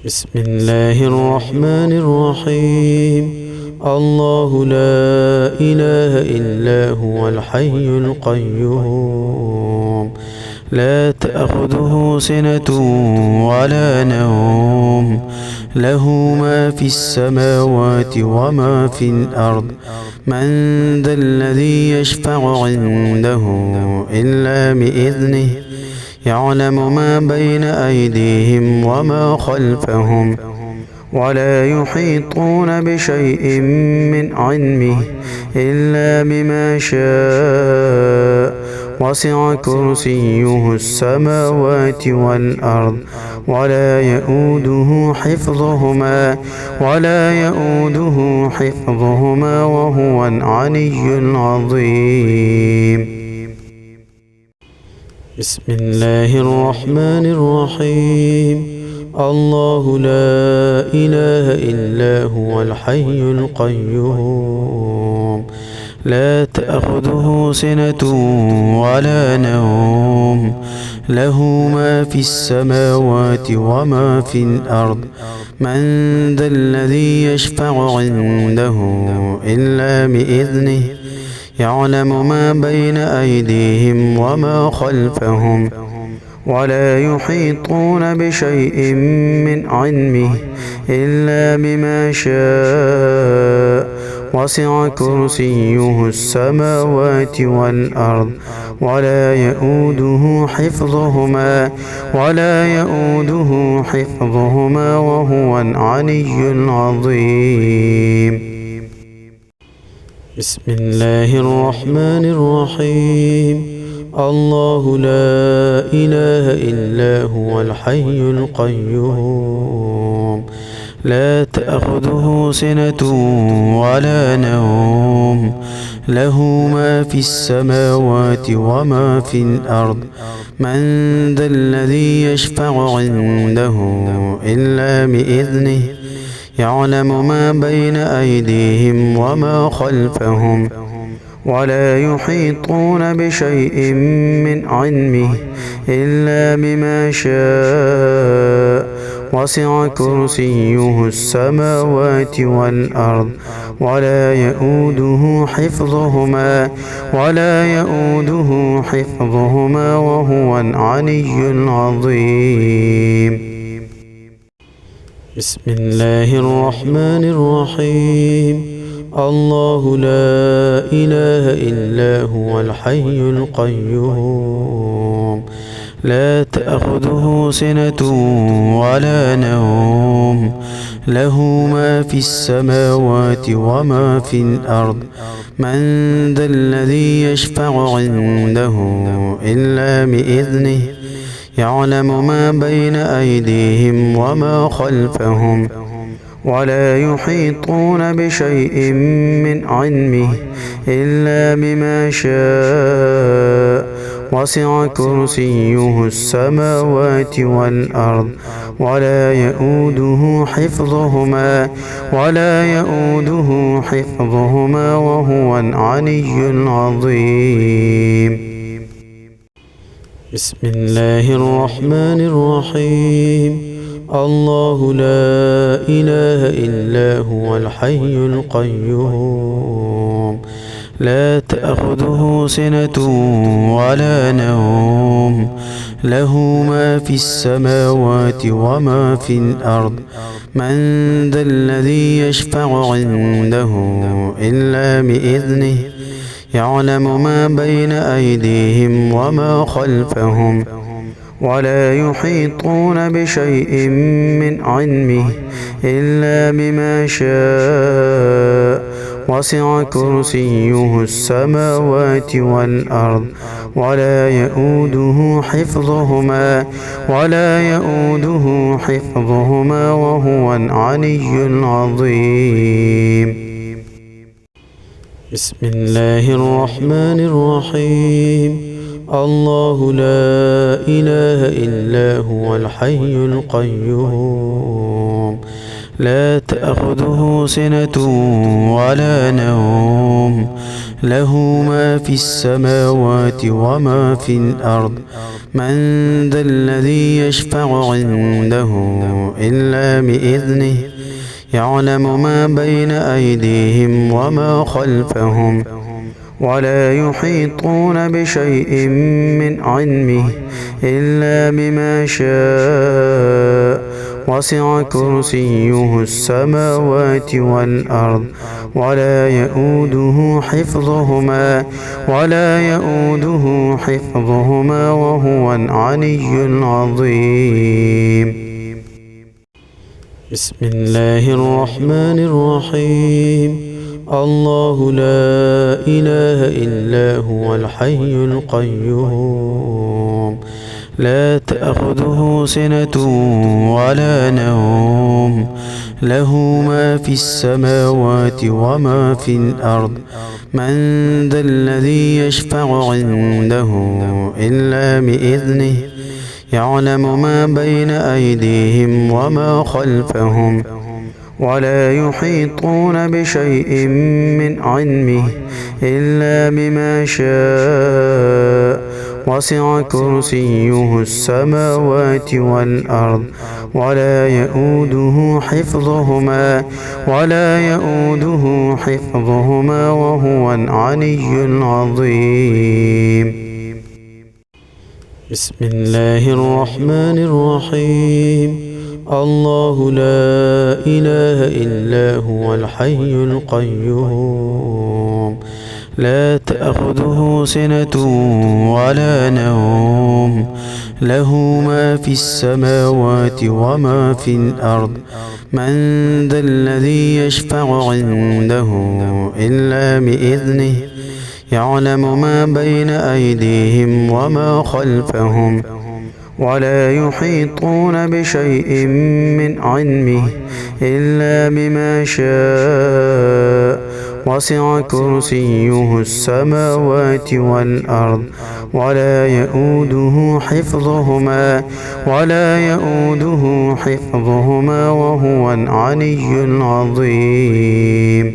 بسم الله الرحمن الرحيم. الله لا إله إلا هو الحي القيوم، لا تأخذه سنة ولا نوم، له ما في السماوات وما في الأرض. من ذا الذي يشفع عنده إلا بإذنه، يعلم ما بين أيديهم وما خلفهم، ولا يحيطون بشيء من علمه إلا بما شاء، وسع كرسيه السماوات والأرض، ولا يؤوده حفظهما وهو العلي العظيم. بسم الله الرحمن الرحيم. الله لا إله إلا هو الحي القيوم، لا تأخذه سنة ولا نوم، له ما في السماوات وما في الأرض. من ذا الذي يشفع عنده إلا بإذنه، يعلم ما بين أيديهم وما خلفهم، ولا يحيطون بشيء من علمه إلا بما شاء، وسع كرسيه السماوات والأرض، ولا يؤوده حفظهما وهو العلي العظيم. بسم الله الرحمن الرحيم. الله لا إله إلا هو الحي القيوم، لا تأخذه سنة ولا نوم، له ما في السماوات وما في الأرض. من ذا الذي يشفع عنده إلا بإذنه، يعلم ما بين أيديهم وما خلفهم، ولا يحيطون بشيء من علمه إلا بما شاء، وسع كرسيه السماوات والأرض، ولا يؤوده حفظهما وهو العلي العظيم. بسم الله الرحمن الرحيم. الله لا إله إلا هو الحي القيوم، لا تأخذه سنة ولا نوم، له ما في السماوات وما في الأرض. من ذا الذي يشفع عنده إلا بإذنه، يعلم ما بين أيديهم وما خلفهم، ولا يحيطون بشيء من علمه إلا بما شاء، وسع كرسيه السماوات والأرض، ولا يؤوده حفظهما وهو العلي العظيم. بسم الله الرحمن الرحيم. الله لا إله إلا هو الحي القيوم، لا تأخذه سنة ولا نوم، له ما في السماوات وما في الأرض. من ذا الذي يشفع عنده إلا بإذنه، يعلم ما بين أيديهم وما خلفهم، ولا يحيطون بشيء من علمه إلا بما شاء، وسع كرسيه السماوات والأرض، ولا يؤوده حفظهما وهو العلي العظيم. بسم الله الرحمن الرحيم. الله لا إله إلا هو الحي القيوم، لا تأخذه سنة ولا نوم، له ما في السماوات وما في الأرض. من ذا الذي يشفع عنده إلا بإذنه، يعلم ما بين أيديهم وما خلفهم، ولا يحيطون بشيء من علمه إلا بما شاء. وسع كرسيه السماوات والأرض ولا يؤوده حفظهما وهو العلي العظيم. بسم الله الرحمن الرحيم. الله لا إله إلا هو الحي القيوم، لا تأخذه سنة ولا نوم، له ما في السماوات وما في الأرض. من ذا الذي يشفع عنده إلا بإذنه، يعلم ما بين أيديهم وما خلفهم، ولا يحيطون بشيء من علمه إلا بما شاء. وسع كرسيه السماوات والأرض ولا يؤوده حفظهما وهو العلي العظيم. بسم الله الرحمن الرحيم. الله لا إله إلا هو الحي القيوم، لا تأخذه سنة ولا نوم، له ما في السماوات وما في الأرض. من ذا الذي يشفع عنده إلا بإذنه، يعلم ما بين أيديهم وما خلفهم، ولا يحيطون بشيء من علمه إلا بما شاء. وسع كرسيه السماوات والأرض ولا يؤوده حفظهما وهو العلي العظيم.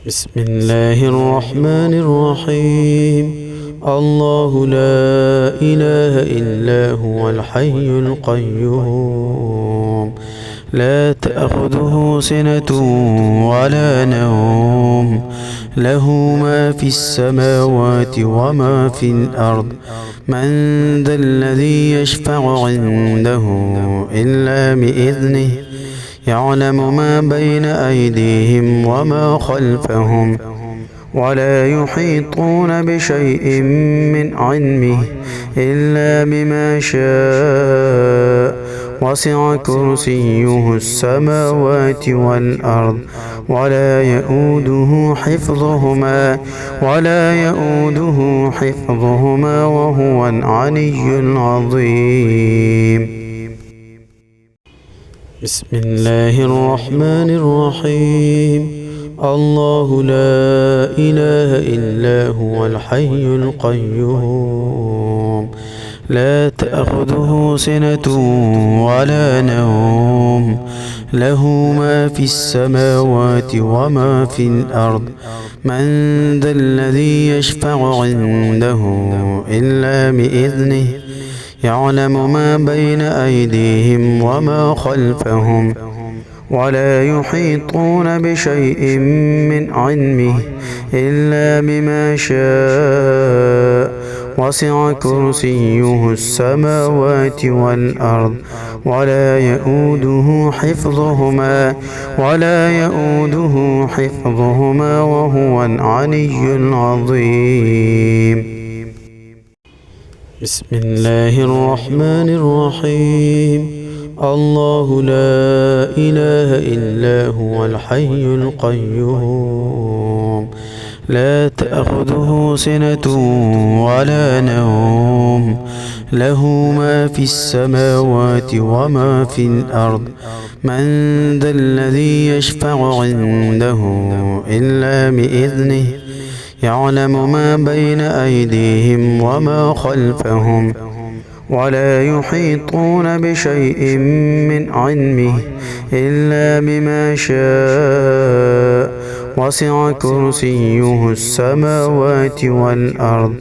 بسم الله الرحمن الرحيم. الله لا إله إلا هو الحي القيوم، لا تأخذه سنة ولا نوم، له ما في السماوات وما في الأرض. من ذا الذي يشفع عنده إلا بإذنه، يعلم ما بين أيديهم وما خلفهم، ولا يحيطون بشيء من علمه إلا بما شاء. وسع كرسيه السماوات والأرض ولا يؤوده حفظهما وهو العلي العظيم. بسم الله الرحمن الرحيم. الله لا إله إلا هو الحي القيوم، لا تأخذه سنة ولا نوم، له ما في السماوات وما في الأرض. من ذا الذي يشفع عنده إلا بإذنه، يعلم ما بين أيديهم وما خلفهم، ولا يحيطون بشيء من علمه إلا بما شاء. وسع كرسيه السماوات والأرض ولا يؤوده حفظهما وهو العلي العظيم. بسم الله الرحمن الرحيم. الله لا إله إلا هو الحي القيوم، لا تأخذه سنة ولا نوم، له ما في السماوات وما في الأرض. من ذا الذي يشفع عنده إلا بإذنه، يعلم ما بين أيديهم وما خلفهم، ولا يحيطون بشيء من علمه إلا بما شاء وسع كرسيه السماوات والأرض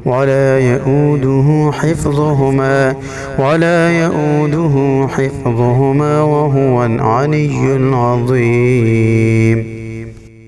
ولا يؤوده حفظهما وهو العلي العظيم.